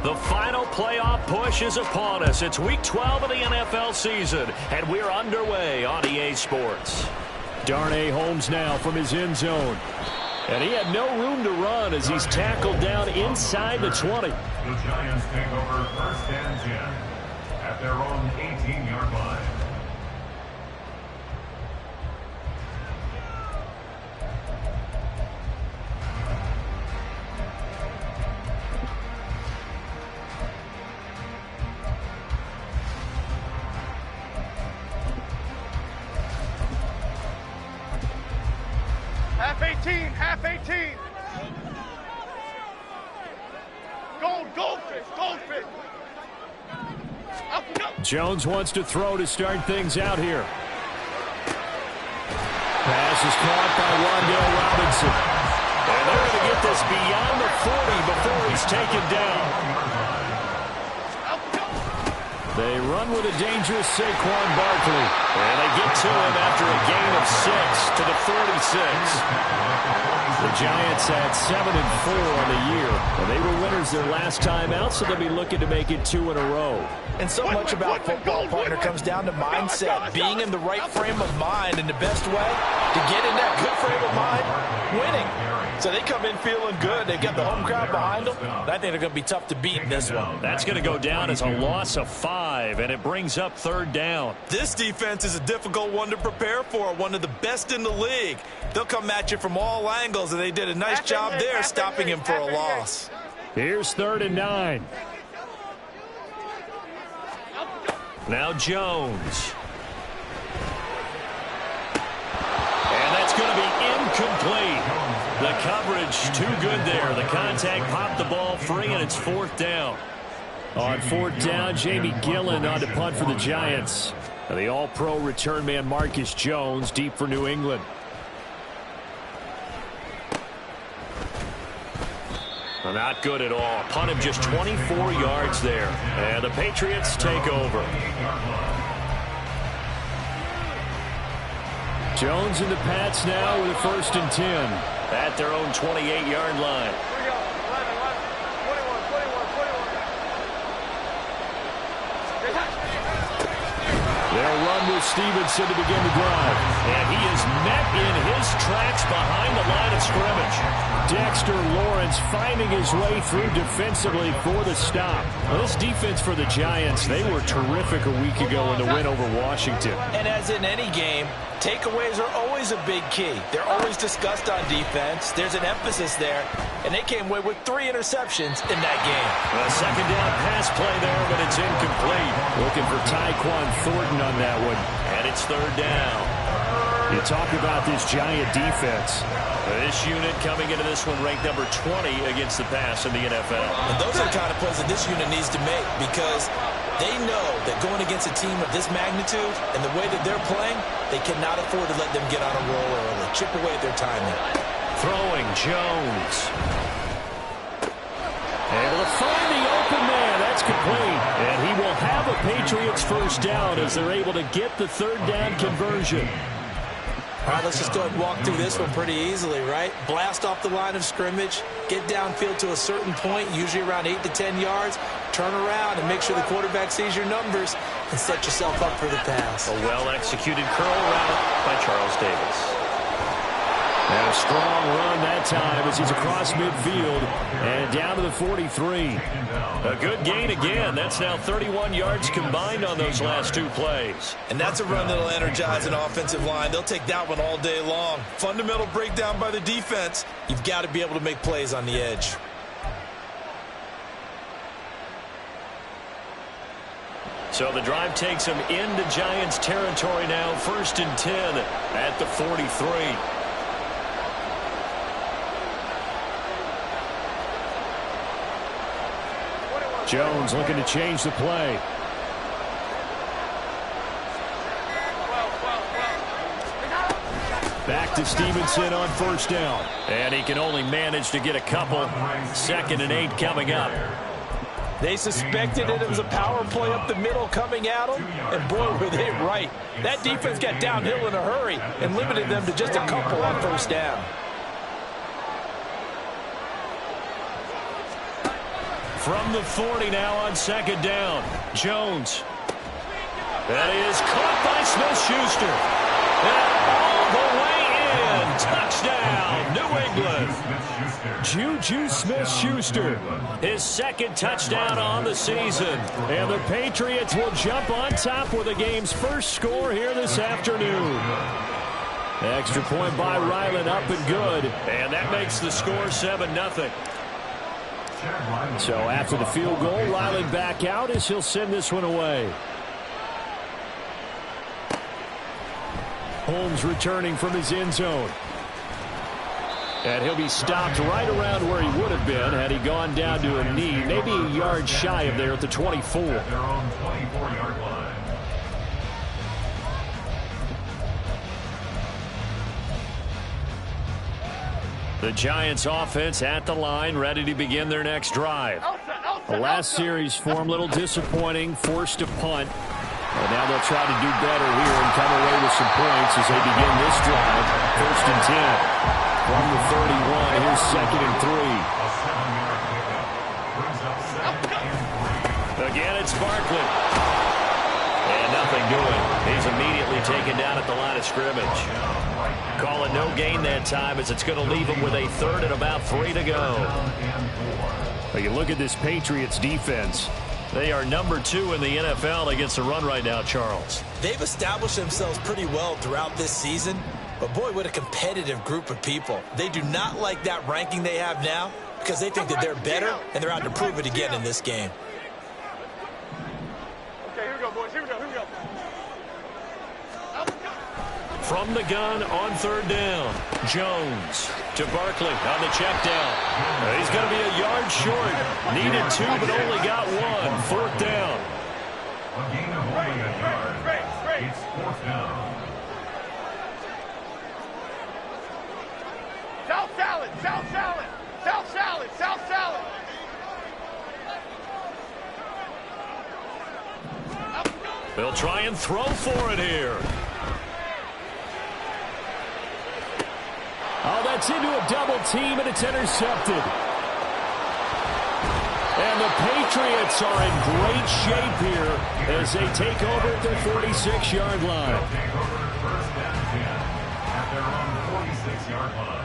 The final playoff push is upon us. It's Week 12 of the NFL season, and we're underway on EA Sports. Darnay Holmes now from his end zone. And he had no room to run as he's tackled down inside the 20. The Giants take over 1st and 10 at their own 18-yard line. Half 18. Goldfish. Up, go. Jones wants to throw to start things out here. Pass is caught by Wan'Dale Robinson. And they're going to get this beyond the 40 before he's taken down. They run with a dangerous Saquon Barkley. And they get to him after a gain of 6 to the 46. The Giants had 7-4 on the year. And they were winners their last time out, so they'll be looking to make it 2 in a row. And so much about football, partner, comes down to mindset. Being in the right frame of mind, and the best way to get in that good frame of mind, winning. So they come in feeling good. They get the home crowd behind them. And I think they're going to be tough to beat in this one. That's going to go down as a loss of 5, and it brings up 3rd down. This defense is a difficult one to prepare for, one of the best in the league. They'll come at you from all angles, and they did a nice job there stopping him for a loss. Here's 3rd and 9. Now Jones. And that's going to be incomplete. The coverage too good there. The contact popped the ball free, and it's 4th down. On 4th down, Jamie Gillen on to punt for the Giants. The all-pro return man Marcus Jones deep for New England. Not good at all. Punt him just 24 yards there. And the Patriots take over. Jones and the Pats now with a 1st and 10 at their own 28-yard line. They'll run with Stevenson to begin the drive. And he is met in his tracks behind the line of scrimmage. Dexter Lawrence finding his way through defensively for the stop. Well, this defense for the Giants, they were terrific a week ago in the win over Washington. And as in any game, takeaways are always a big key. They're always discussed on defense. There's an emphasis there. And they came away with 3 interceptions in that game. A 2nd down pass play there, but it's incomplete. Looking for Tyquan Thornton on that one. And it's 3rd down. You talk about this Giant defense. This unit coming into this one ranked number 20 against the pass in the NFL. And those are the kind of plays that this unit needs to make, because they know that going against a team of this magnitude and the way that they're playing, they cannot afford to let them get on a roll early. Chip away at their timing. Throwing Jones. Able to find the open man. That's complete. And he will have a Patriots 1st down as they're able to get the 3rd down conversion. All right, let's just go ahead and walk through this one pretty easily, right? Blast off the line of scrimmage, get downfield to a certain point, usually around 8 to 10 yards, turn around and make sure the quarterback sees your numbers and set yourself up for the pass. A well-executed curl route by Charles Davis. And a strong run that time as he's across midfield and down to the 43. A good gain again. That's now 31 yards combined on those last 2 plays. And that's a run that'll energize an offensive line. They'll take that one all day long. Fundamental breakdown by the defense. You've got to be able to make plays on the edge. So the drive takes them into Giants territory now. 1st and 10 at the 43. Jones looking to change the play. Back to Stevenson on 1st down. And he can only manage to get a couple. 2nd and 8 coming up. They suspected it was a power play up the middle coming at them, and boy, were they right. That defense got downhill in a hurry and limited them to just a couple on 1st down. From the 40 now on second down. Jones. That is caught by Smith-Schuster. And all the way in. Touchdown, New England. Juju Smith-Schuster, his second touchdown on the season. And the Patriots will jump on top with the game's first score here this afternoon. Extra point by Ryland, up and good. And that makes the score 7-0. So after the field goal, Ryland back out as he'll send this one away. Holmes returning from his end zone. And he'll be stopped right around where he would have been had he gone down to a knee, maybe a yard shy of there at the 24. At their own 24-yard line. The Giants offense at the line, ready to begin their next drive. The last series for him, a little disappointing, forced to punt. And now they'll try to do better here and come away with some points as they begin this drive. 1st and 10. From the 31, here's 2nd and 3. Again, it's Barkley. And nothing doing. He's immediately taken down at the line of scrimmage. Call it no gain that time as it's going to leave him with a 3rd and about 3 to go. Well, you look at this Patriots defense. They are number 2 in the NFL against the run right now, Charles. They've established themselves pretty well throughout this season. But, boy, what a competitive group of people. They do not like that ranking they have now because they think that they're better, and they're out to prove it again in this game. Okay, here we go, boys. Here we go. From the gun on 3rd down, Jones to Barkley on the check down. He's going to be a yard short. Needed 2, but only got 1. 4th down. A gain of only a yard. It's 4th down. South salad, south salad, south salad, south salad. They'll try and throw for it here. Oh, that's into a double team, and it's intercepted. And the Patriots are in great shape here as they take over at their 46-yard line. They'll take over 1st and 10 at their own 46-yard line.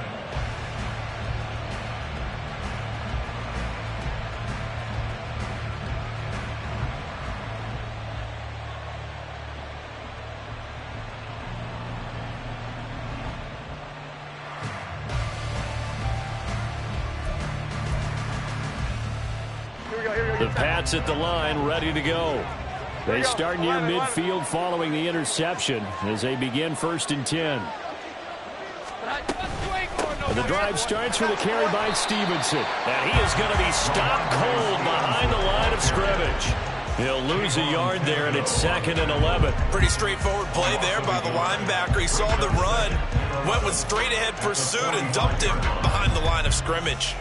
The Pats at the line, ready to go. They start near midfield following the interception as they begin 1st and 10. And the drive starts with a carry by Stevenson. And he is going to be stopped cold behind the line of scrimmage. He'll lose a yard there, and it's 2nd and 11. Pretty straightforward play there by the linebacker. He saw the run, went with straight-ahead pursuit, and dumped him behind the line of scrimmage.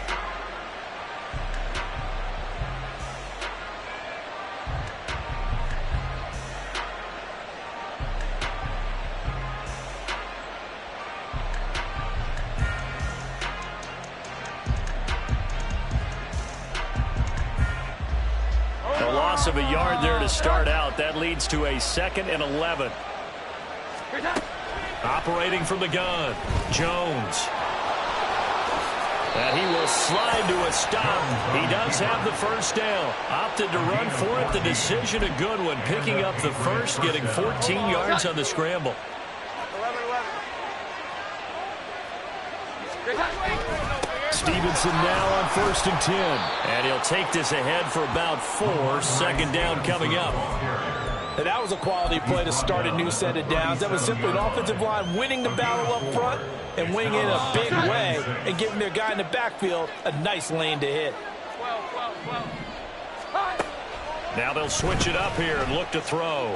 Of a yard there to start out. That leads to a 2nd and 11. Operating from the gun, Jones. And he will slide to a stop. He does have the 1st down. Opted to run for it. The decision a good one. Picking up the 1st, getting 14 yards on the scramble. 11. Stevenson now on 1st and 10. And he'll take this ahead for about 4. 2nd down coming up. And that was a quality play to start a new set of downs. That was simply an offensive line winning the battle up front and winning in a big way and giving their guy in the backfield a nice lane to hit. Now they'll switch it up here and look to throw.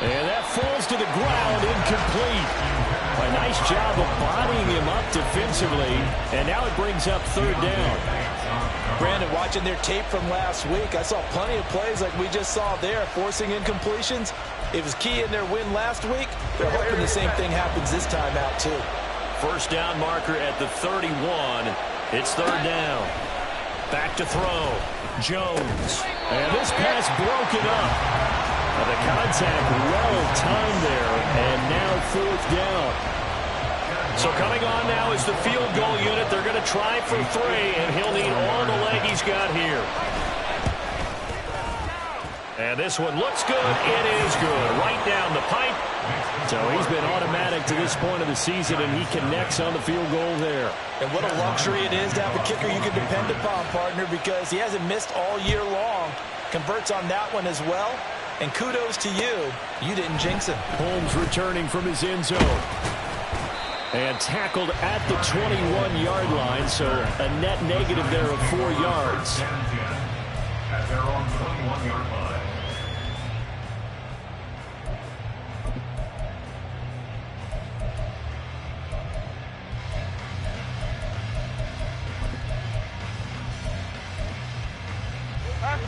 And that falls to the ground, incomplete. A nice job of bodying him up defensively, and now it brings up 3rd down. Brandon, watching their tape from last week, I saw plenty of plays like we just saw there, forcing incompletions. It was key in their win last week. They're hoping the same thing happens this time out, too. 1st down marker at the 31. It's 3rd down. Back to throw. Jones. And this pass broken up. The contact well-timed there, and now 4th down. So coming on now is the field goal unit. They're going to try for 3, and he'll need all the leg he's got here. And this one looks good. It is good. Right down the pipe. So he's been automatic to this point of the season, and he connects on the field goal there. And what a luxury it is to have a kicker you can depend upon, partner, because he hasn't missed all year long. Converts on that one as well. And kudos to you. You didn't jinx him. Holmes returning from his end zone. And tackled at the 21-yard line, so a net negative there of 4 yards. At their own 21-yard line.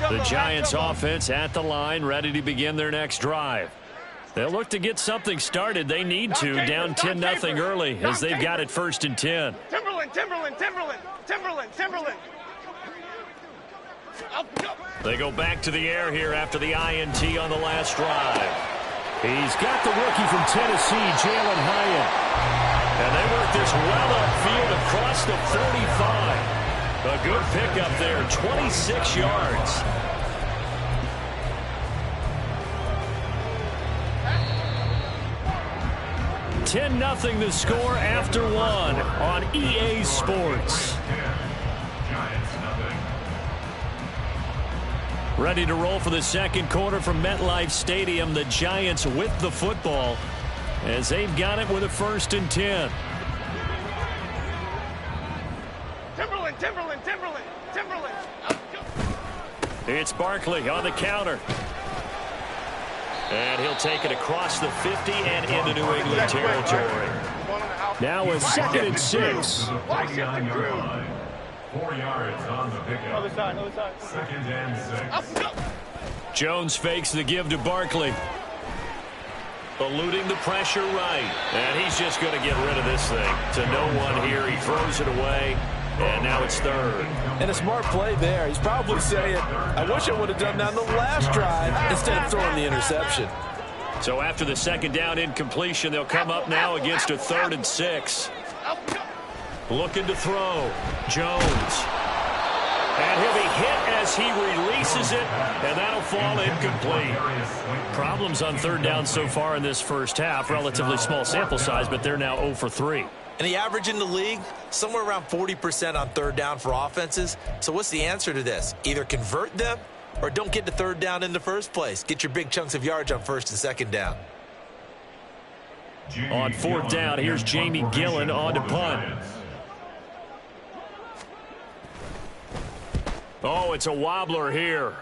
The Giants offense at the line, ready to begin their next drive. They'll look to get something started. They need to, down 10-0 early as they've got it 1st and 10. Timberland. They go back to the air here after the INT on the last drive. He's got the rookie from Tennessee, Jalen Hyatt. And they work this well upfield across the 45. A good pickup there, 26 yards. $10-0 the score after 1 on EA Sports. Ready to roll for the second quarter from MetLife Stadium. The Giants with the football as they've got it with a 1st and 10. Timberland. It's Barkley on the counter. And he'll take it across the 50 and into New England territory. Now a 2nd and 6. 4 yards on the pickup. Other side. 2nd and 6. Jones fakes the give to Barkley. Eluding the pressure right. And he's just going to get rid of this thing. To no one here. He throws it away. And now it's 3rd. And a smart play there. He's probably saying, I wish I would have done that on the last drive instead of throwing the interception. So after the 2nd down incompletion, they'll come up now against a 3rd and 6. Looking to throw. Jones. And he'll be hit as he releases it, and that'll fall incomplete. Problems on 3rd down so far in this first half. Relatively small sample size, but they're now 0 for 3. And the average in the league, somewhere around 40% on 3rd down for offenses. So what's the answer to this? Either convert them or don't get to 3rd down in the first place. Get your big chunks of yards on 1st and 2nd down. On 4th down, here's Jamie Gillen on to punt. Oh, it's a wobbler here.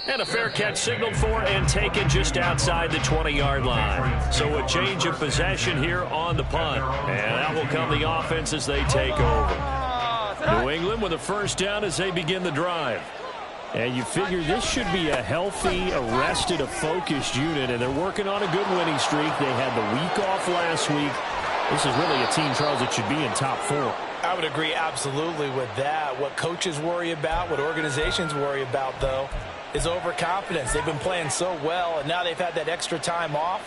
And a fair catch signaled for and taken just outside the 20-yard line. So a change of possession here on the punt. And that will come the offense as they take over. New England with a 1st down as they begin the drive. And you figure this should be a healthy, arrested, a focused unit. And they're working on a good winning streak. They had the week off last week. This is really a team, Charles, that should be in top 4. I would agree absolutely with that. What coaches worry about, what organizations worry about, though, is overconfidence. They've been playing so well, and now they've had that extra time off.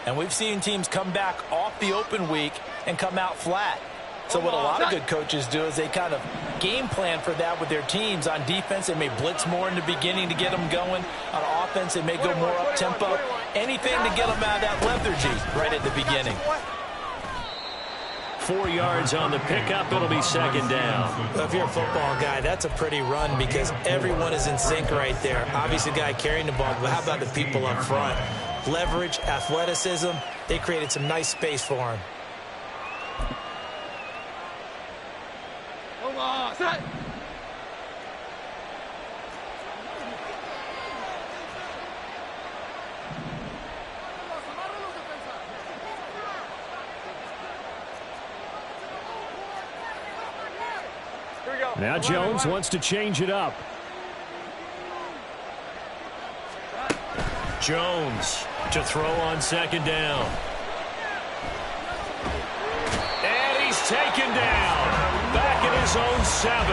And we've seen teams come back off the open week and come out flat. So what a lot of good coaches do is they kind of game plan for that with their teams. On defense, they may blitz more in the beginning to get them going. On offense, they may go more up-tempo. Anything to get them out of that lethargy right at the beginning. 4 yards on the pickup. It'll be 2nd down. Well, if you're a football guy, that's a pretty run because everyone is in sync right there. Obviously, the guy carrying the ball, but how about the people up front? Leverage, athleticism, they created some nice space for him. Come on, set. Now Jones wants to change it up. Jones to throw on 2nd down. And he's taken down. Back in his his own 7.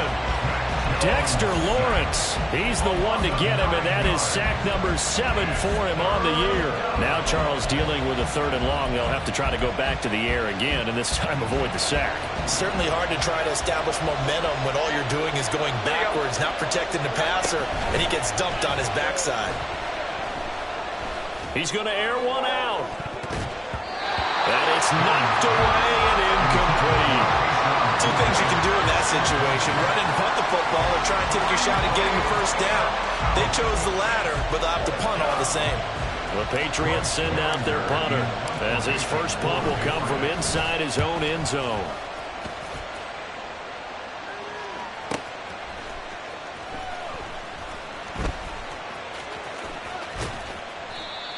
Dexter Lawrence, he's the one to get him, and that is sack number 7 for him on the year. Now Charles dealing with a 3rd and long. They'll have to try to go back to the air again, and this time avoid the sack. Certainly hard to try to establish momentum when all you're doing is going backwards, not protecting the passer, and he gets dumped on his backside. He's going to air one out. And it's knocked away and incomplete. Two things you can do in that situation: run and punt the football, or try and take your shot at getting the first down. They chose the latter, but they'll have to punt all the same. The Patriots send out their punter, as his first punt will come from inside his own end zone.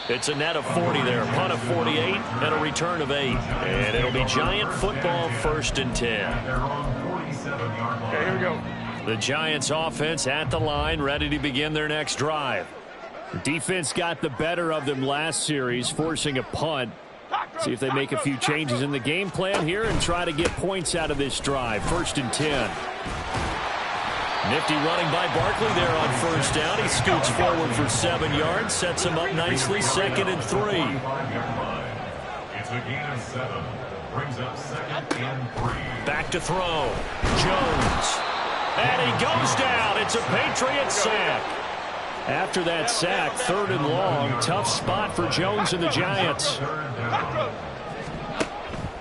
It's a net of 40 there, punt of 48, and a return of 8. And it'll be Giant football, 1st and 10. Okay, here we go. The Giants offense at the line, ready to begin their next drive. The defense got the better of them last series, forcing a punt. See if they make a few changes in the game plan here and try to get points out of this drive. 1st and 10. Nifty running by Barkley there on 1st down. He scoots forward for 7 yards, sets him up nicely, 2nd and 3. It's a gain of 7. Brings up 2nd and 3. Back to throw. Jones. And he goes down. It's a Patriot sack. After that sack, 3rd and long. Tough spot for Jones and the Giants.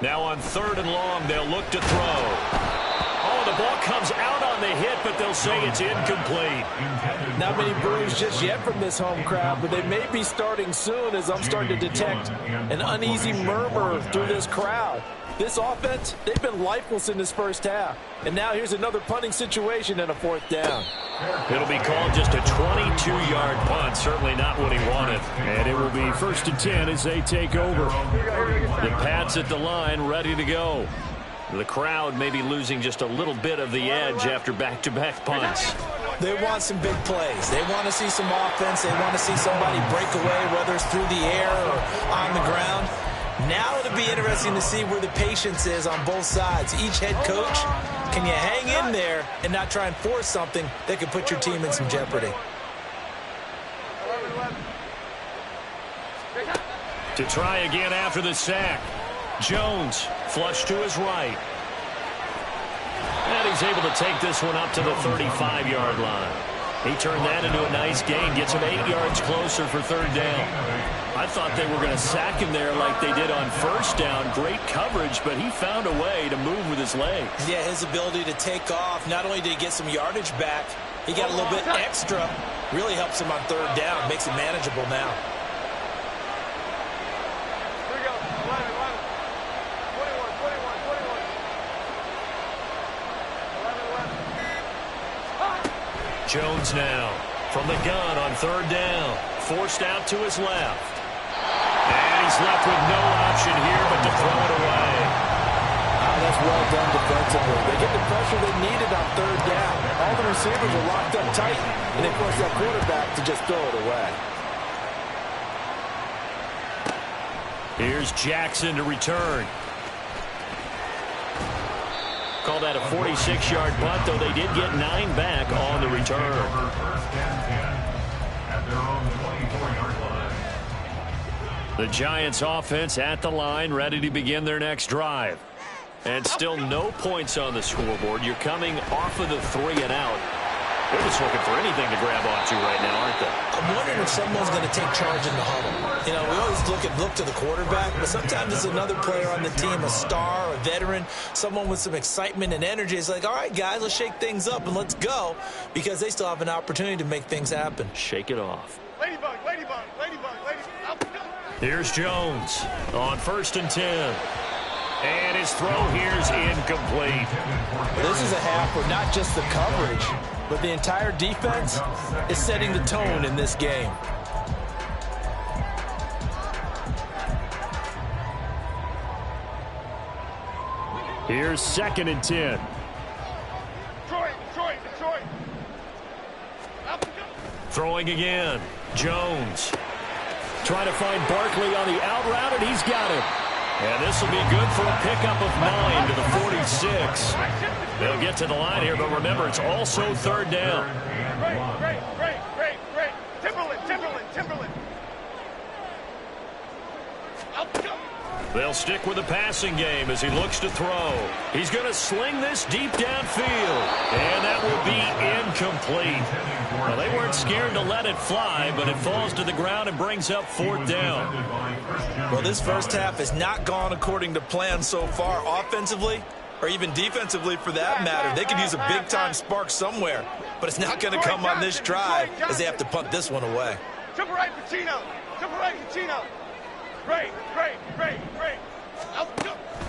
Now on 3rd and long, they'll look to throw. Oh, the ball comes out on the hit, but they'll say it's incomplete. Not many boos just yet from this home crowd, but they may be starting soon, as I'm starting to detect an uneasy murmur through this crowd. This offense, they've been lifeless in this first half. And now here's another punting situation and a 4th down. It'll be called just a 22-yard punt. Certainly not what he wanted. And it will be 1st and 10 as they take over. The Pats at the line, ready to go. The crowd may be losing just a little bit of the edge after back-to-back punts. They want some big plays. They want to see some offense. They want to see somebody break away, whether it's through the air or on the ground. Now it'll be interesting to see where the patience is on both sides. Each head coach, can you hang in there and not try and force something that could put your team in some jeopardy? To try again after the sack. Jones, flush to his right. And he's able to take this one up to the 35-yard line. He turned that into a nice gain, gets him 8 yards closer for 3rd down. I thought they were going to sack him there like they did on 1st down. Great coverage, but he found a way to move with his legs. Yeah, his ability to take off, not only did he get some yardage back, he got a little bit extra. Really helps him on 3rd down, makes it manageable now. Jones now from the gun on 3rd down. Forced out to his left. And he's left with no option here but to throw it away. That's well done defensively. They get the pressure they needed on 3rd down. All the receivers are locked up tight, and they force that quarterback to just throw it away. Here's Jackson to return. Call that a 46-yard punt, though they did get 9 back on the return. The Giants offense at the line, ready to begin their next drive. And still no points on the scoreboard. You're coming off of the 3 and out. They're just looking for anything to grab onto right now, aren't they? I'm wondering if someone's going to take charge in the huddle. You know, we always look to the quarterback, but sometimes it's another player on the team, a star, a veteran, someone with some excitement and energy. It's like, all right, guys, let's shake things up and let's go, because they still have an opportunity to make things happen. Shake it off. Ladybug, ladybug, ladybug, ladybug. Here's Jones on 1st and 10. And his throw here's incomplete. This is a half where not just the coverage, but the entire defense is setting the tone in this game. Here's 2nd and 10. Detroit. Throwing again. Jones. Trying to find Barkley on the out route, and he's got him. And this will be good for a pickup of 9 to the 46. They'll get to the line here, but remember, it's also third down. Great. Timberland. They'll stick with the passing game as he looks to throw. He's going to sling this deep downfield, and that will be incomplete. Well, they weren't scared to let it fly, but it falls to the ground and brings up fourth down. Well, this first half has not gone according to plan so far offensively, or even defensively for that matter. They could use a big-time spark somewhere, but it's not going to come on this drive as they have to punt this one away. Triple right, Pacino. Great.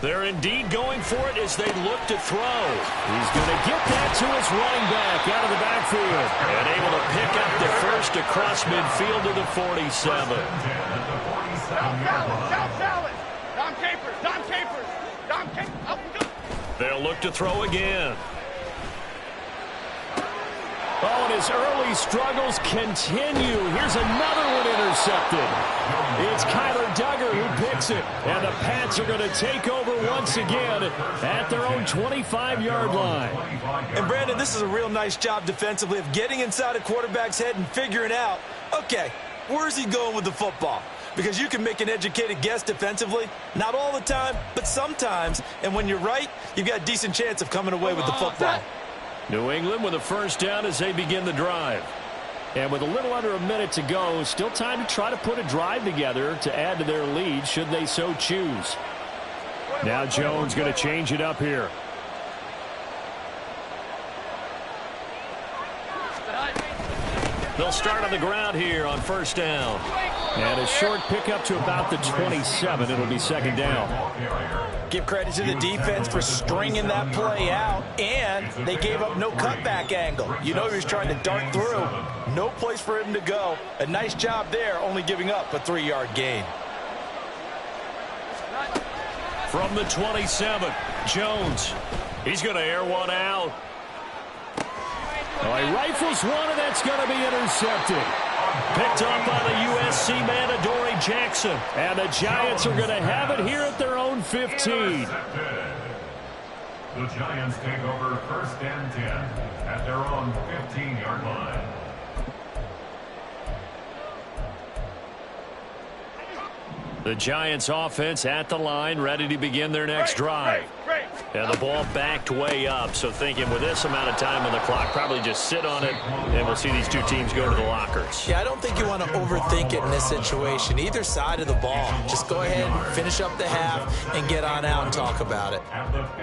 They're indeed going for it as they look to throw. He's going to get that to his running back out of the backfield. And able to pick up the first across midfield to the 47. Salad. Dom Capers. They'll look to throw again. Oh, and his early struggles continue. Here's another one intercepted. It's Kyler Duggar who picks it. And the Pats are going to take over once again at their own 25-yard line. And, Brandon, this is a real nice job defensively of getting inside a quarterback's head and figuring out, okay, where's he going with the football? Because you can make an educated guess defensively. Not all the time, but sometimes. And when you're right, you've got a decent chance of coming away with the football. New England with a first down as they begin the drive. And with a little under a minute to go, still time to try to put a drive together to add to their lead should they so choose. Now Jones going to change it up here. They'll start on the ground here on first down. And a short pickup to about the 27. It'll be second down. Give credit to the defense for stringing that play out, and they gave up no cutback angle. You know he was trying to dart through. No place for him to go. A nice job there, only giving up a 3-yard gain. From the 27, Jones. He's going to air one out. Oh, he rifles one, and that's going to be intercepted. Picked up by the USC man, Adoree Jackson. And the Giants are going to have it here at their own 15. The Giants take over first and 10 at their own 15-yard line. The Giants offense at the line, ready to begin their next drive. And the ball backed way up, so thinking with this amount of time on the clock, probably just sit on it, and we'll see these two teams go to the lockers. Yeah, I don't think you want to overthink it in this situation. Either side of the ball. Just go ahead and finish up the half and get on out and talk about it.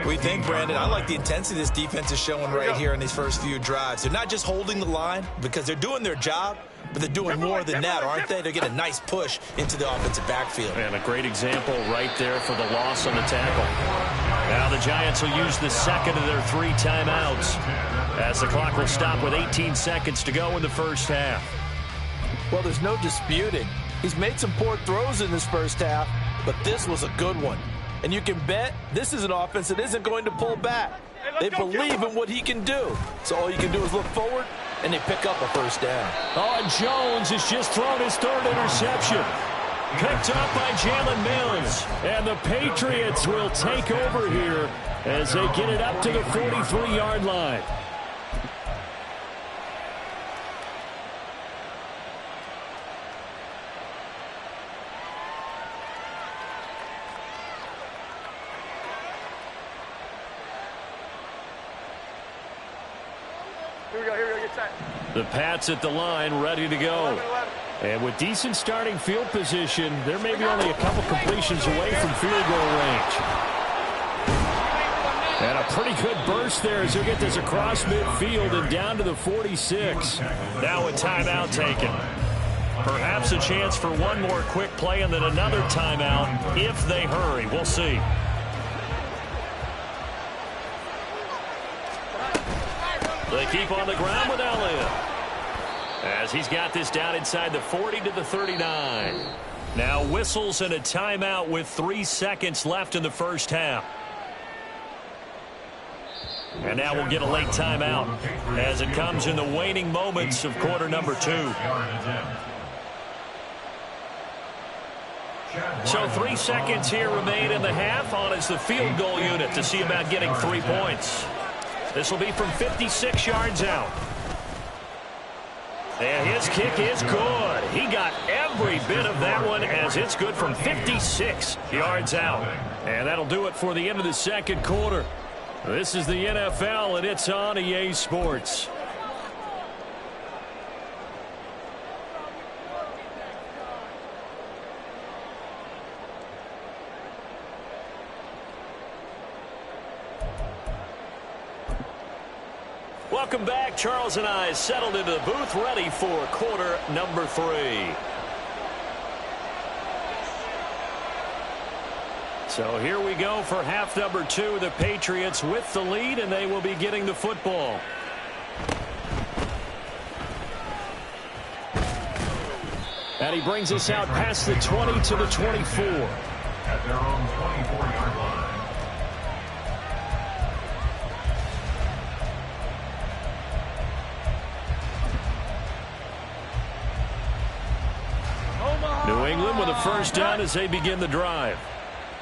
We think, Brandon, I like the intensity this defense is showing right here in these first few drives. They're not just holding the line because they're doing their job, but they're doing more than that, aren't they? They're getting a nice push into the offensive backfield. And a great example right there for the loss on the tackle. Now the Giants will use the second of their 3 timeouts as the clock will stop with 18 seconds to go in the first half. Well, there's no disputing. He's made some poor throws in this first half, but this was a good one. And you can bet this is an offense that isn't going to pull back. They believe in what he can do. So all you can do is look forward, and they pick up a first down. Oh, and Jones has just thrown his 3rd interception. Picked up by Jalen Mills. And the Patriots will take over here as they get it up to the 43-yard line. Here we go, get set. The Pats at the line, ready to go. And with decent starting field position, they're maybe only a couple completions away from field goal range. And a pretty good burst there as he'll get this across midfield and down to the 46. Now a timeout taken. Perhaps a chance for one more quick play and then another timeout if they hurry. We'll see. They keep on the ground with Elliott as he's got this down inside the 40 to the 39. Now whistles and a timeout with 3 seconds left in the first half. And now we'll get a late timeout as it comes in the waning moments of quarter number 2. So 3 seconds here remain in the half. On is the field goal unit to see about getting 3 points. This will be from 56 yards out. And his kick is good. He got every bit of that one as it's good from 56 yards out. And that'll do it for the end of the second quarter. This is the NFL, and it's on EA Sports. Welcome back. Charles and I settled into the booth, ready for quarter number 3. So here we go for half number 2. The Patriots with the lead, and they will be getting the football. And he brings us out past the 20 to the 24. At their own 24-yard line. New England with a first down as they begin the drive.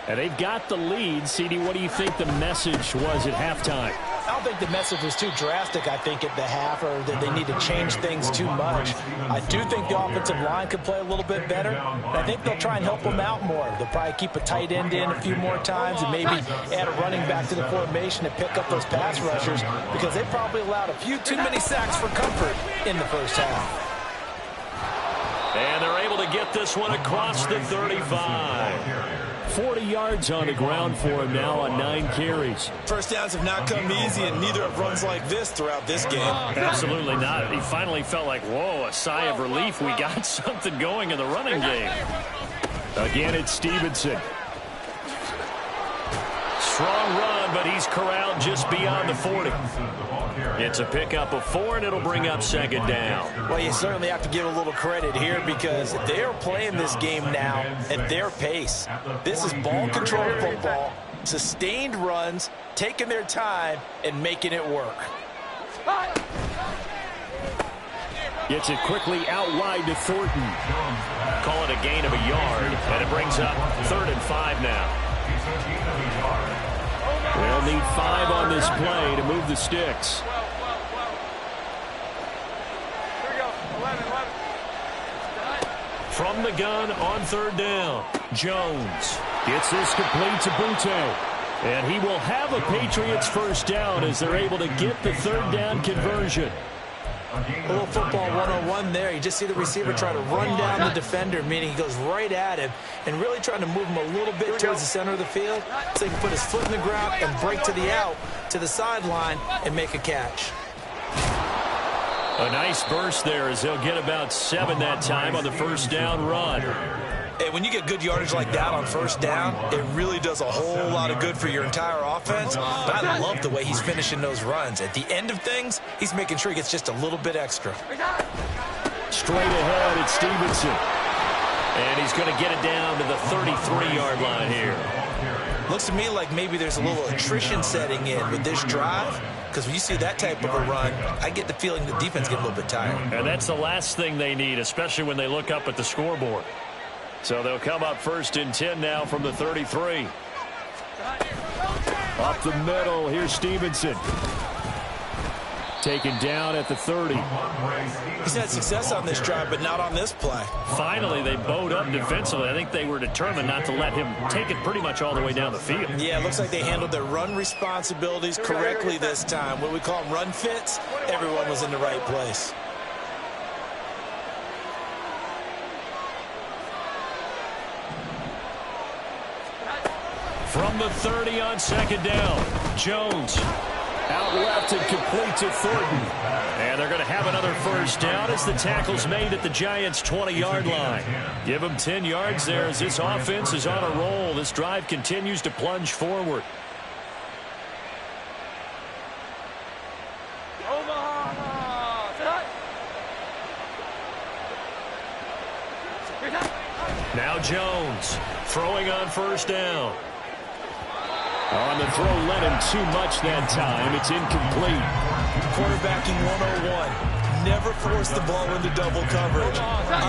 And they've got the lead. CD, what do you think the message was at halftime? I don't think the message was too drastic, I think, at the half, or that they need to change things too much. I do think the offensive line could play a little bit better. I think they'll try and help them out more. They'll probably keep a tight end in a few more times and maybe add a running back to the formation to pick up those pass rushers, because they probably allowed a few too many sacks for comfort in the first half. And they're able to get this one across the 35. 40 yards on the ground for him now on 9 carries. First downs have not come easy, and neither have runs like this throughout this game. Absolutely not. He finally felt like, whoa, a sigh of relief. We got something going in the running game. Again, it's Stevenson. Strong run, but he's corralled just beyond the 40. It's a pickup of 4, and it'll bring up second down. Well, you certainly have to give a little credit here, because they're playing this game now at their pace. This is ball control football, sustained runs, taking their time, and making it work. Gets it quickly out wide to Thornton. Call it a gain of a yard, and it brings up 3rd and 5 now. They'll need 5 on this play to move the sticks. From the gun on 3rd down, Jones gets this complete to Butte. And he will have a Patriots first down as they're able to get the 3rd down conversion. A little football 101 there. You just see the receiver try to run down the defender, meaning he goes right at him and really trying to move him a little bit towards the center of the field so he can put his foot in the ground and break to the out, to the sideline, and make a catch. A nice burst there as they'll get about 7 that time on the first down run. Hey, when you get good yardage like that on first down, it really does a whole lot of good for your entire offense. But I love the way he's finishing those runs. At the end of things, he's making sure he gets just a little bit extra. Straight ahead, it's Stevenson. And he's going to get it down to the 33-yard line here. Looks to me like maybe there's a little attrition setting in with this drive, because when you see that type of a run, I get the feeling the defense get a little bit tired. And that's the last thing they need, especially when they look up at the scoreboard. So they'll come up 1st and 10 now from the 33. Up the middle, here's Stevenson. Taken down at the 30. He's had success on this drive, but not on this play. Finally, they bowed up defensively. I think they were determined not to let him take it pretty much all the way down the field. Yeah, it looks like they handled their run responsibilities correctly this time. What we call them run fits, everyone was in the right place. From the 30 on 2nd down, Jones out left and complete to Thornton. And they're going to have another first down as the tackle's made at the Giants' 20-yard line. Give them 10 yards there as this offense is on a roll. This drive continues to plunge forward. Now Jones throwing on first down. On the throw, let him too much that time. It's incomplete. Quarterbacking 101. never force the ball into double coverage,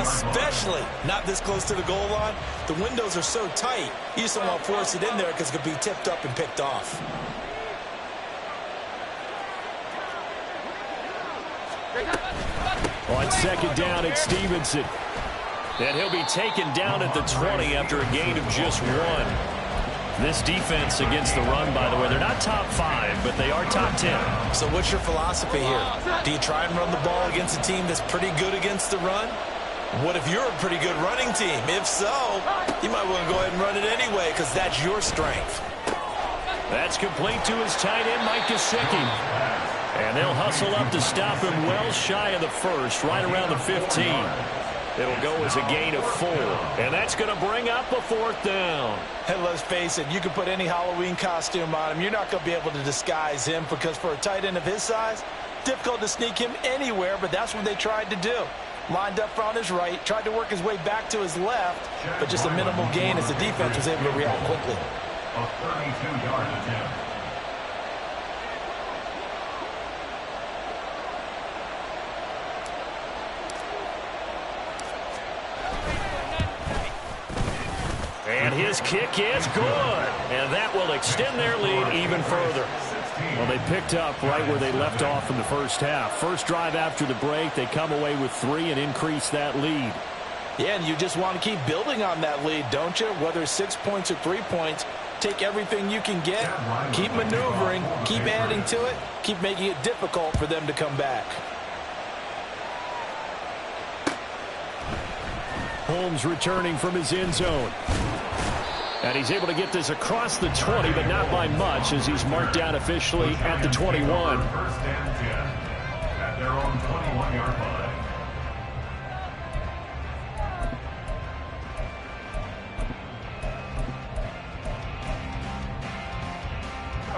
especially not this close to the goal line. The windows are so tight, you just don't want to force it in there because it could be tipped up and picked off. On second down, it's Stevenson. And he'll be taken down at the 20 after a gain of just 1. This defense against the run, by the way, they're not top 5, but they are top 10. So what's your philosophy here? Do you try and run the ball against a team that's pretty good against the run? What if you're a pretty good running team? If so, you might want to go ahead and run it anyway because that's your strength. That's complete to his tight end, Mike Gesicki. And they'll hustle up to stop him well shy of the first, right around the 15. It'll go as a gain of 4. And that's going to bring up a 4th down. And let's face it, you can put any Halloween costume on him. You're not going to be able to disguise him because for a tight end of his size, difficult to sneak him anywhere, but that's what they tried to do. Lined up on his right, tried to work his way back to his left, but just a minimal gain as the defense was able to react quickly. A 32-yard attempt. And his kick is good. And that will extend their lead even further. Well, they picked up right where they left off in the first half. First drive after the break, they come away with 3 and increase that lead. Yeah, and you just want to keep building on that lead, don't you? Whether it's 6 points or 3 points, take everything you can get, keep maneuvering, keep adding to it, keep making it difficult for them to come back. Holmes returning from his end zone. And he's able to get this across the 20, but not by much as he's marked down officially at the 21. First and 10 at their own 21-yard line.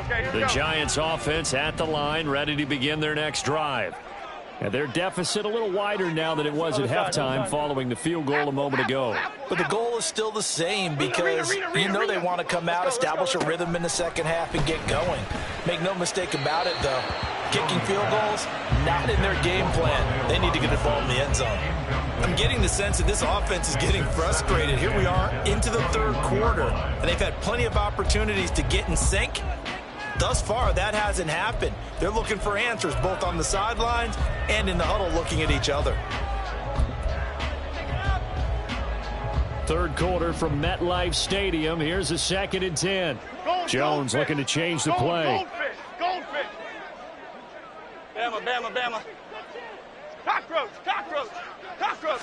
Okay, here we The go. Giants offense at the line, ready to begin their next drive. And their deficit a little wider now than it was at halftime following the field goal a moment ago. But the goal is still the same because you know they want to come out, establish a rhythm in the second half, and get going. Make no mistake about it, though. Kicking field goals, not in their game plan. They need to get the ball in the end zone. I'm getting the sense that this offense is getting frustrated. Here we are into the third quarter, and they've had plenty of opportunities to get in sync. Thus far, that hasn't happened. They're looking for answers both on the sidelines and in the huddle looking at each other. Third quarter from MetLife Stadium. Here's a 2nd and 10. Jones looking to change the play. Goldfish. Bama, Bama, Bama. Cockroach, cockroach, cockroach.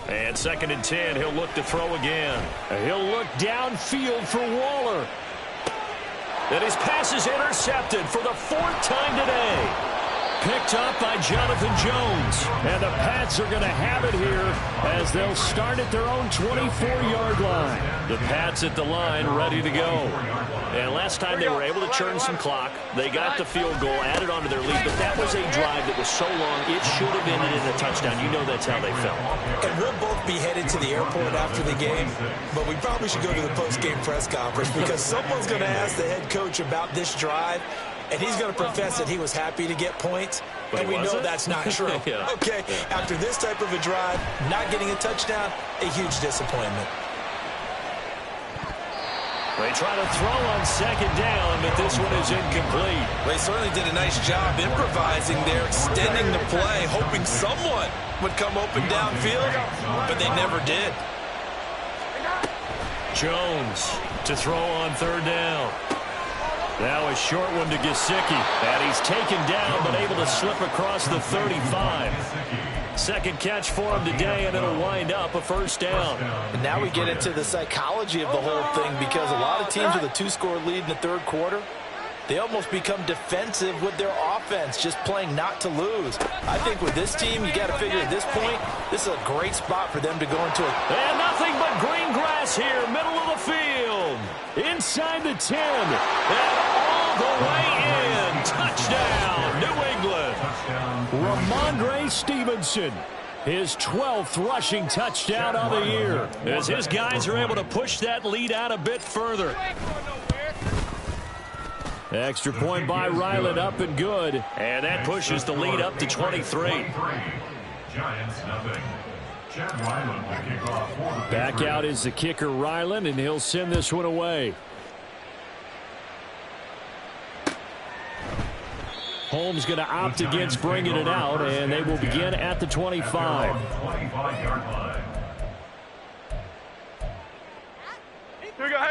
And 2nd and 10. He'll look to throw again. He'll look downfield for Waller. And his pass is intercepted for the 4th time today. Picked up by Jonathan Jones. And the Pats are going to have it here as they'll start at their own 24-yard line. The Pats at the line ready to go. And last time they were able to churn some clock. They got the field goal, added onto their lead. But that was a drive that was so long, it should have ended in a touchdown. You know that's how they felt. And we'll both be headed to the airport after the game, but we probably should go to the post-game press conference because someone's going to ask the head coach about this drive, and he's going to profess that he was happy to get points, and we know that's not true. Yeah. Okay, after this type of a drive, not getting a touchdown, a huge disappointment. They try to throw on 2nd down, but this one is incomplete. They certainly did a nice job improvising there, extending the play, hoping someone would come open downfield, but they never did. Jones to throw on 3rd down. Now a short one to Gesicki. And he's taken down, but able to slip across the 35. 2nd catch for him today, and it'll wind up a 1st down. And now we get into the psychology of the whole thing because a lot of teams with a 2-score lead in the third quarter, they almost become defensive with their offense, just playing not to lose. I think with this team, you got to figure at this point, this is a great spot for them to go into it. And nothing but green grass here, middle of the field. Inside the 10. And all the way in. Touchdown, New England. Ramondre Stevenson. His 12th rushing touchdown of the year. As his guys are able to push that lead out a bit further. Extra point by Ryland, up and good. And that pushes the lead up to 23. Giants nothing. Chad Ryland will kick off for the Back out is the kicker, Ryland, and he'll send this one away. Holmes going to opt against bringing it out, and they will begin at the 25. 25-yard line.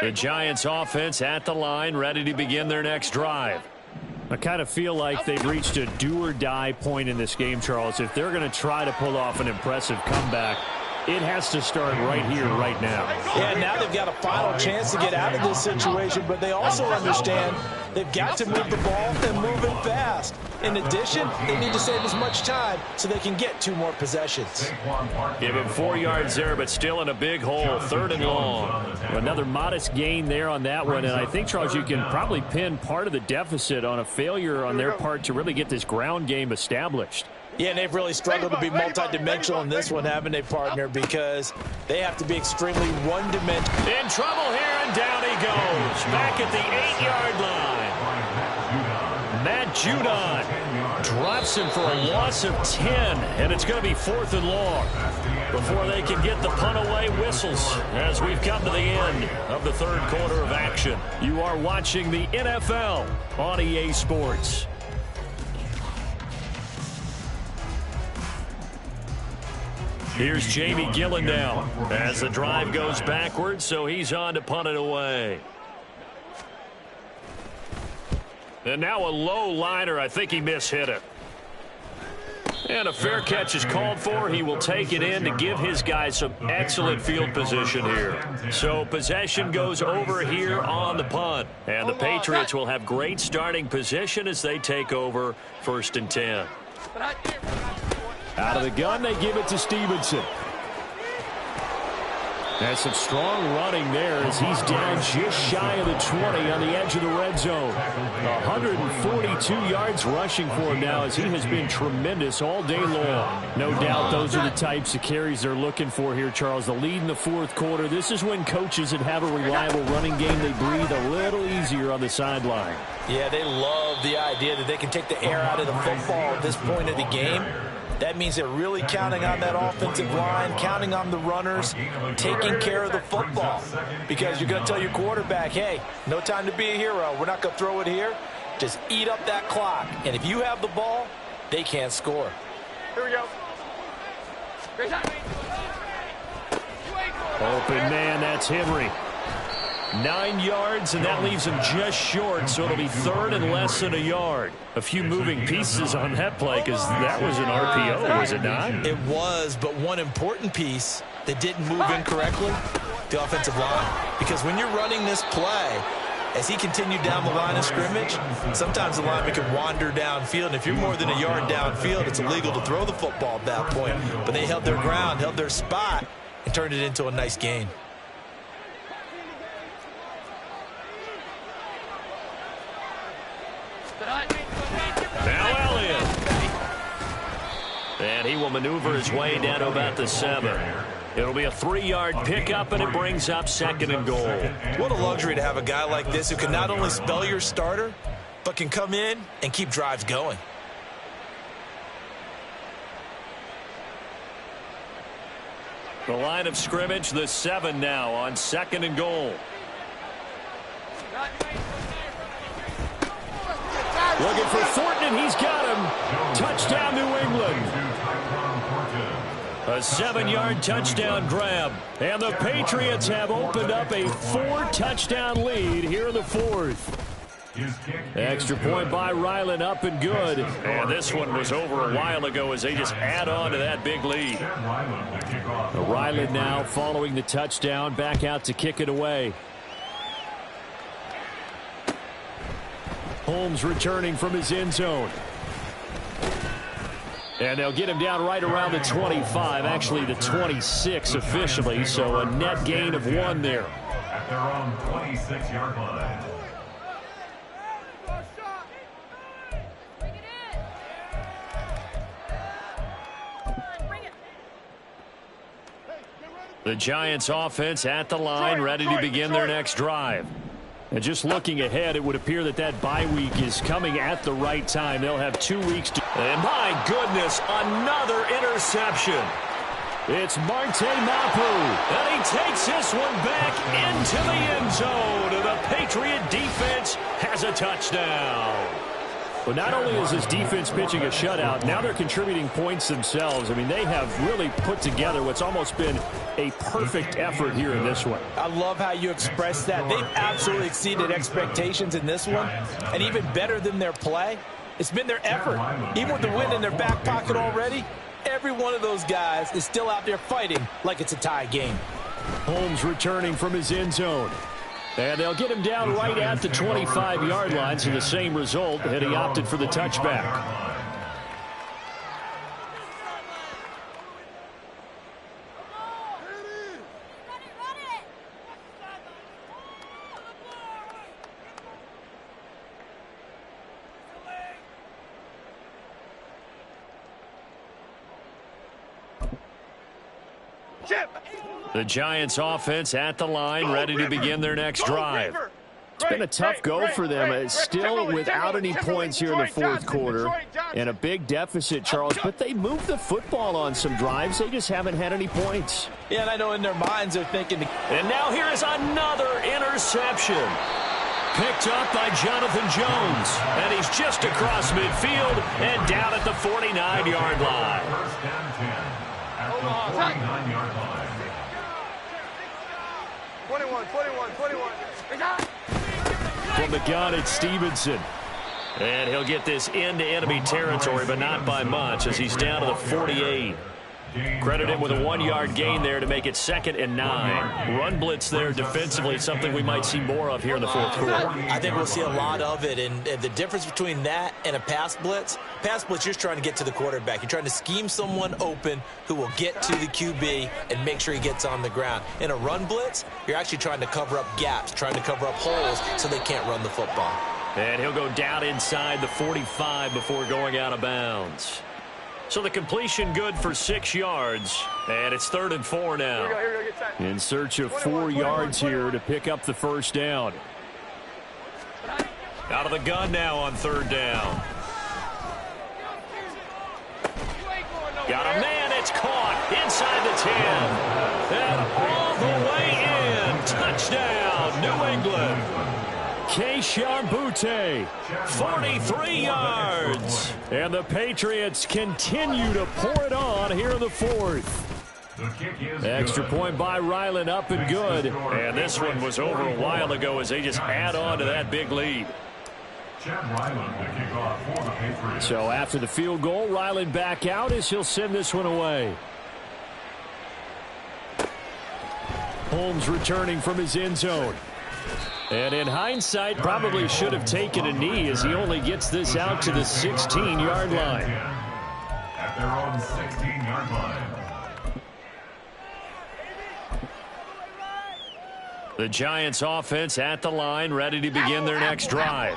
The Giants offense at the line, ready to begin their next drive. I kind of feel like they've reached a do-or-die point in this game, Charles. If they're going to try to pull off an impressive comeback, it has to start right here, right now. Yeah, now they've got a final chance to get out of this situation, but they also understand they've got to move the ball and move it fast. In addition, they need to save as much time so they can get 2 more possessions. Give him 4 yards there, but still in a big hole, 3rd and long. Another modest gain there on that one, and I think, Charles, you can probably pin part of the deficit on a failure on their part to really get this ground game established. Yeah, and they've really struggled to be multidimensional in this one, haven't they, partner? Because they have to be extremely one-dimensional. In trouble here, and down he goes. Back at the 8-yard line. Matt Judon drops him for a loss of 10, and it's going to be 4th and long before they can get the punt away whistles as we've come to the end of the 3rd quarter of action. You are watching the NFL on EA Sports. Here's Jamie Gillen now as the drive goes backwards, so he's on to punt it away. And now a low liner. I think he mishit it. And a fair catch is called for. He will take it in to give his guys some excellent field position here. So possession goes over here on the punt. And the Patriots will have great starting position as they take over 1st and 10. Out of the gun, they give it to Stevenson. That's some strong running there as he's down just shy of the 20 on the edge of the red zone. 142 yards rushing for him now as he has been tremendous all day long. No doubt those are the types of carries they're looking for here, Charles. The lead in the 4th quarter. This is when coaches that have a reliable running game, they breathe a little easier on the sideline. Yeah, they love the idea that they can take the air out of the football at this point of the game. That means they're really counting on that offensive line, counting on the runners, taking care of the football. Because you're going to tell your quarterback, hey, no time to be a hero. We're not going to throw it here. Just eat up that clock. And if you have the ball, they can't score. Here we go. Open man, that's Henry. 9 yards, and that leaves him just short, so it'll be 3rd and less than a yard. A few moving pieces on that play because that was an RPO, was it not? It was, but one important piece that didn't move incorrectly, the offensive line. Because when you're running this play, as he continued down the line of scrimmage, sometimes the lineman can wander downfield, and if you're more than a yard downfield, it's illegal to throw the football at that point. But they held their ground, held their spot, and turned it into a nice gain. Now Elliott. And he will maneuver his way down to about the 7. It'll be a 3-yard pickup, and it brings up 2nd and goal. What a luxury to have a guy like this who can not only spell your starter, but can come in and keep drives going. The line of scrimmage, the 7 now on 2nd and goal. Looking for Thornton, and he's got him. Touchdown, New England. A 7-yard touchdown grab. And the Patriots have opened up a 4-touchdown lead here in the 4th. Extra point by Ryland, up and good. And this one was over a while ago as they just add on to that big lead. Ryland now following the touchdown, back out to kick it away. Holmes returning from his end zone. And they'll get him down right around the 25, actually the 26 officially, so a net gain of 1 there. At their own 26-yard line. The Giants offense at the line, ready to begin their next drive. And just looking ahead, it would appear that that bye week is coming at the right time. They'll have 2 weeks to... And my goodness, another interception. It's Marte Mapu, and he takes this one back into the end zone. And the Patriot defense has a touchdown. But not only is this defense pitching a shutout, now they're contributing points themselves. I mean, they have really put together what's almost been a perfect effort here in this one. I love how you express that. They've absolutely exceeded expectations in this one, and even better than their play, it's been their effort. Even with the win in their back pocket already, every one of those guys is still out there fighting like it's a tie game. Holmes returning from his end zone. And they'll get him down right at the 25-yard line, so the same result, and he opted for the touchback. The Giants offense at the line, ready to begin their next drive. It's been a tough go for them. Still without any points here in the fourth quarter and a big deficit, Charles, but they moved the football on some drives. They just haven't had any points. Yeah, and I know in their minds they're thinking. And now here is another interception. Picked up by Jonathan Jones. And he's just across midfield and down at the 49-yard line. First and 10 at the 49-yard line. 21. From the gun, it's Stevenson. And he'll get this into enemy territory, but not by much, as he's down to the 48. Credit him with a 1-yard gain there to make it 2nd and 9. Run blitz there defensively, something we might see more of here in the fourth quarter. I think we'll see a lot of it, and the difference between that and a pass blitz, you're just trying to get to the quarterback. You're trying to scheme someone open who will get to the QB and make sure he gets on the ground. In a run blitz, you're actually trying to cover up gaps, trying to cover up holes so they can't run the football. And he'll go down inside the 45 before going out of bounds. So the completion good for 6 yards, and it's 3rd and 4 now. Here we go, In search of 4 yards here to pick up the first down. Out of the gun now on 3rd down. Got a man, it's caught inside the 10. And all the way in. Touchdown, New England. Keyshawn Butte, 43 yards. And the Patriots continue to pour it on here in the fourth. Extra point by Ryland, up and good. And this one was over a while ago as they just add on to that big lead. So after the field goal, Ryland back out as he'll send this one away. Holmes returning from his end zone. And in hindsight, probably should have taken a knee as he only gets this out to the 16-yard line. At their own 16-yard line. The Giants offense at the line, ready to begin their next drive.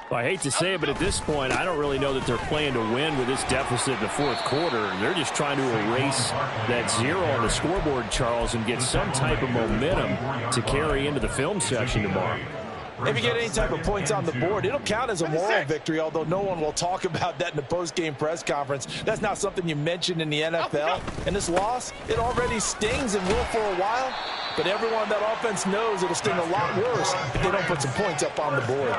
Well, I hate to say it, but at this point, I don't really know that they're playing to win with this deficit in the fourth quarter. They're just trying to erase that 0 on the scoreboard, Charles, and get some type of momentum to carry into the film session tomorrow. If you get any type of points on the board, it'll count as a moral victory, although no one will talk about that in the post-game press conference. That's not something you mentioned in the NFL. And this loss, it already stings and will for a while, but everyone on that offense knows it'll sting a lot worse if they don't put some points up on the board.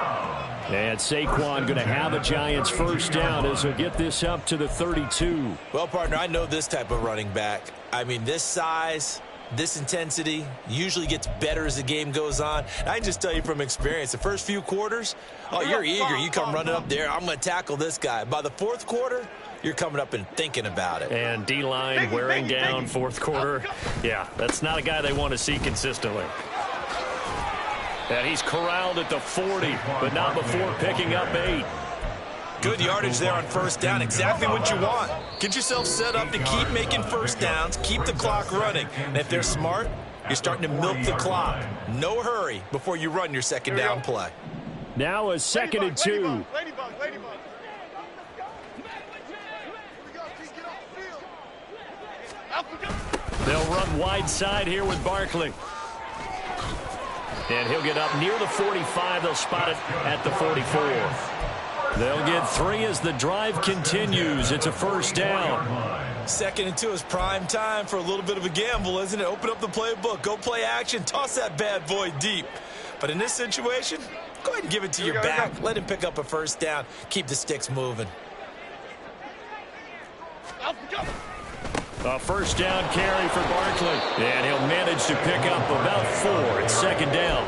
And Saquon going to have a Giants first down as he'll get this up to the 32. Well, partner, I know this type of running back. I mean, this size, this intensity usually gets better as the game goes on. I can just tell you from experience, the first few quarters, oh, you're eager. You come running up there, I'm going to tackle this guy. By the fourth quarter, you're coming up and thinking about it. And D-line wearing down fourth quarter. Yeah, that's not a guy they want to see consistently. And he's corralled at the 40, but not before picking up 8. Good yardage there on first down. Exactly what you want. Get yourself set up to keep making first downs, keep the clock running. And if they're smart, you're starting to milk the clock. No hurry before you run your second down play. Now a 2nd and 2. They'll run wide side here with Barkley. And he'll get up near the 45. They'll spot it at the 44. They'll get 3 as the drive continues. It's a first down. 2nd and 2 is prime time for a little bit of a gamble, isn't it? Open up the playbook, go play action, toss that bad boy deep. But in this situation, go ahead and give it to your back. Let him pick up a first down. Keep the sticks moving. A first down carry for Barkley. And he'll manage to pick up about 4. It's 2nd down.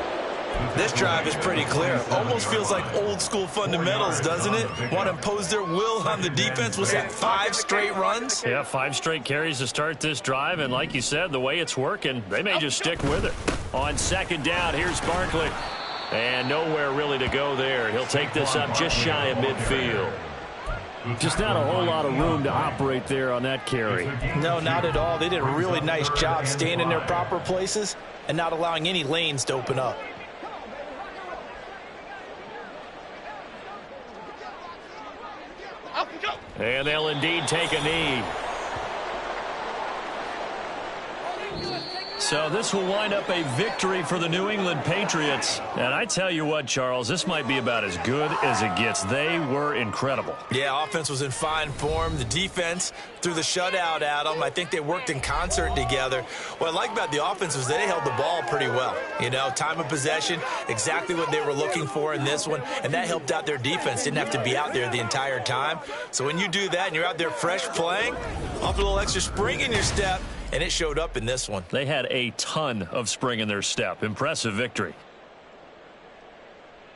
This drive is pretty clear. Almost feels like old school fundamentals, doesn't it? Want to impose their will on the defense. Was that 5 straight runs? Yeah, 5 straight carries to start this drive. And like you said, the way it's working, they may just stick with it. On 2nd down, here's Barkley. And nowhere really to go there. He'll take this up just shy of midfield. Just not a whole lot of room to operate there on that carry. No, not at all. They did a really nice job staying in their proper places and not allowing any lanes to open up. And they'll indeed take a knee. So this will wind up a victory for the New England Patriots. And I tell you what, Charles, this might be about as good as it gets. They were incredible. Yeah, offense was in fine form. The defense threw the shutout at them. I think they worked in concert together. What I like about the offense was they held the ball pretty well. You know, time of possession, exactly what they were looking for in this one. And that helped out their defense. Didn't have to be out there the entire time. So when you do that and you're out there fresh playing, off a little extra spring in your step, and it showed up in this one. They had a ton of spring in their step. Impressive victory.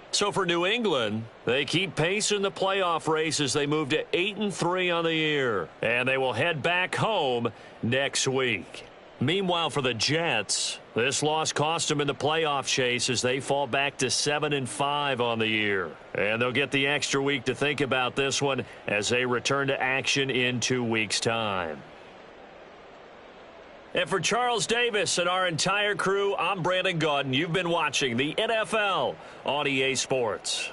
So for New England, they keep pace in the playoff race as they move to 8-3 on the year. And they will head back home next week. Meanwhile, for the Jets, this loss cost them in the playoff chase as they fall back to 7-5 on the year. And they'll get the extra week to think about this one as they return to action in 2 weeks' time. And for Charles Davis and our entire crew, I'm Brandon Gaudin. You've been watching the NFL on EA Sports.